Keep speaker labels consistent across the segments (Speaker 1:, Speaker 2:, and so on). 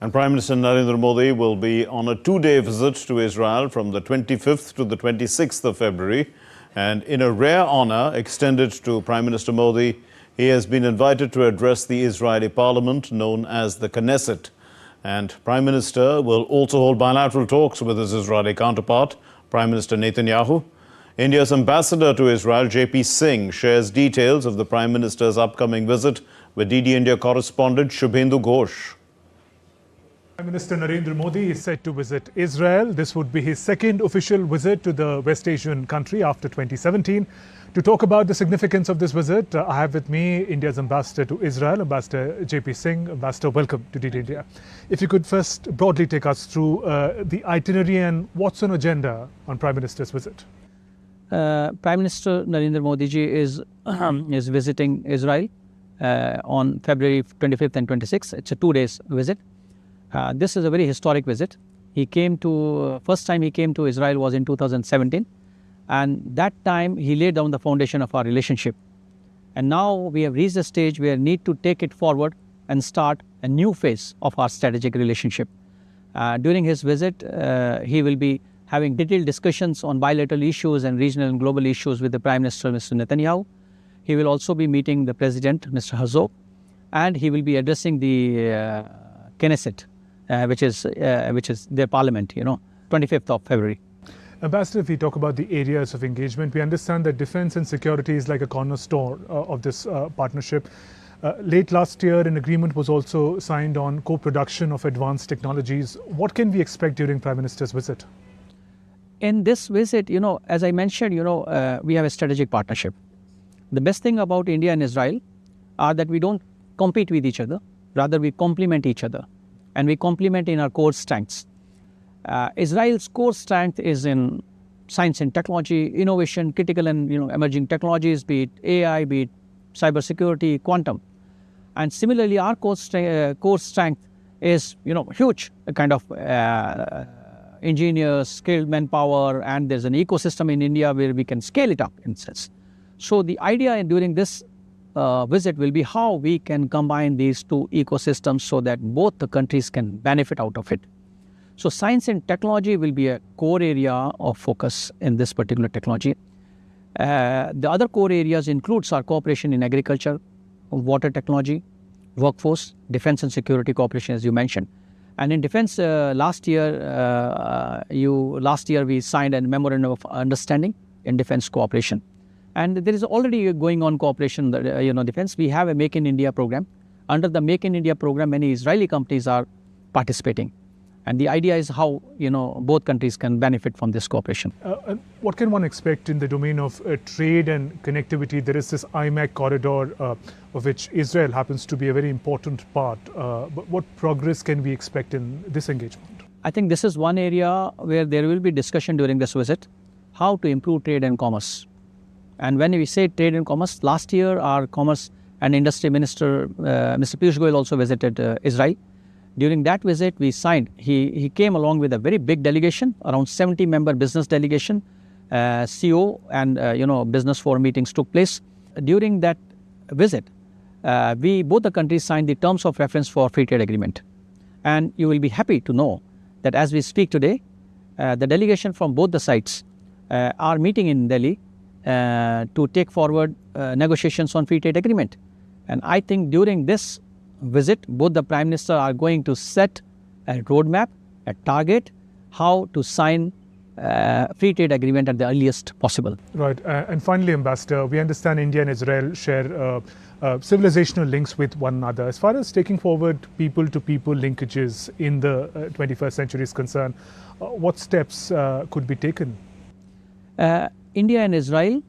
Speaker 1: And Prime Minister Narendra Modi will be on a two-day visit to Israel from the 25th to the 26th of February. And in a rare honor extended to Prime Minister Modi, he has been invited to address the Israeli parliament known as the Knesset. And Prime Minister will also hold bilateral talks with his Israeli counterpart, Prime Minister Netanyahu. India's ambassador to Israel, Singh, shares details of the Prime Minister's upcoming visit with DD India correspondent Shubhendu Ghosh.
Speaker 2: Prime Minister Narendra Modi is set to visit Israel. This would be his second official visit to the West Asian country after 2017. To talk about the significance of this visit, I have with me India's ambassador to Israel, Ambassador Singh. Ambassador, welcome to DD India. If you could first broadly take us through the itinerary and what's on agenda on Prime Minister's visit.
Speaker 3: Prime Minister Narendra Modi ji is visiting Israel on February 25th and 26th. It's a 2 days visit. This is a very historic visit. First time he came to Israel was in 2017, and that time he laid down the foundation of our relationship. And now we have reached a stage where we need to take it forward and start a new phase of our strategic relationship. During his visit, he will be having detailed discussions on bilateral issues and regional and global issues with the Prime Minister, Mr. Netanyahu. He will also be meeting the President, Mr. Herzog, and he will be addressing the Knesset, which is their parliament, 25th of February.
Speaker 2: Ambassador, if we talk about the areas of engagement, we understand that defense and security is like a cornerstone of this partnership. Late last year, an agreement was also signed on co-production of advanced technologies. What can we expect during Prime Minister's visit?
Speaker 3: In this visit, as I mentioned, we have a strategic partnership. The best thing about India and Israel are that we don't compete with each other. Rather, we complement each other. And we complement in our core strengths. Israel's core strength is in science and technology, innovation, critical and emerging technologies, be it AI, be it cybersecurity, quantum. And similarly, our core strength is huge kind of engineers, skilled manpower, and there's an ecosystem in India where we can scale it up in sense. So the idea during this visit will be how we can combine these two ecosystems so that both the countries can benefit out of it. So science and technology will be a core area of focus in this particular technology. The other core areas includes our cooperation in agriculture, water technology, workforce, defense and security cooperation, as you mentioned. And in defense, last year we signed a memorandum of understanding in defense cooperation. And there is already going on cooperation, defense. We have a Make in India program. Under the Make in India program, many Israeli companies are participating. And the idea is how, both countries can benefit from this cooperation.
Speaker 2: And what can one expect in the domain of trade and connectivity? There is this IMEC corridor of which Israel happens to be a very important part. But what progress can we expect in this engagement?
Speaker 3: I think this is one area where there will be discussion during this visit, how to improve trade and commerce. And when we say trade and commerce, last year our Commerce and Industry Minister, Mr. Piyush Goyal, also visited Israel. During that visit, we signed, he came along with a very big delegation, around 70-member business delegation, CO and, business forum meetings took place. During that visit, both the countries signed the terms of reference for free trade agreement. And you will be happy to know that as we speak today, the delegation from both the sides are meeting in Delhi to take forward negotiations on free trade agreement. And I think during this visit, both the Prime Minister are going to set a roadmap, a target, how to sign free trade agreement at the earliest possible.
Speaker 2: Right. And finally, Ambassador, we understand India and Israel share civilizational links with one another. As far as taking forward people-to-people linkages in the 21st century is concerned, what steps could be taken?
Speaker 3: India and Israel,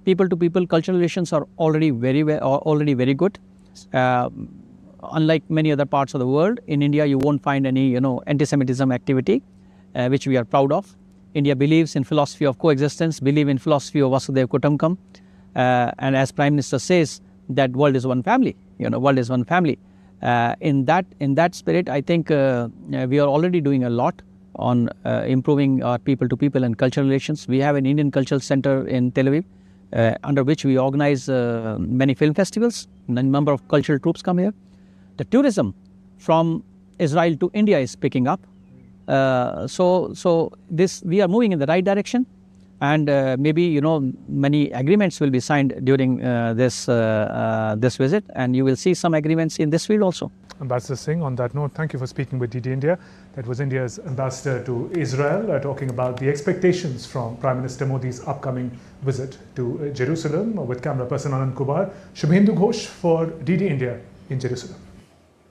Speaker 3: people-to-people cultural relations are already very good. Unlike many other parts of the world, in India you won't find any anti-Semitism activity, which we are proud of. India believes in philosophy of coexistence, believe in philosophy of Vasudhaiva Kutumbakam, and as Prime Minister says, that world is one family. World is one family. In that spirit, I think we are already doing a lot on improving our people-to-people and cultural relations. We have an Indian Cultural Center in Tel Aviv, under which we organize many film festivals. A number of cultural troops come here. The tourism from Israel to India is picking up. So this, we are moving in the right direction, and maybe many agreements will be signed during this visit, and you will see some agreements in this field also.
Speaker 2: Ambassador Singh, on that note, thank you for speaking with DD India. That was India's ambassador to Israel, talking about the expectations from Prime Minister Modi's upcoming visit to Jerusalem. With camera person Anand Kumar, Shubhendu Ghosh for DD India in Jerusalem.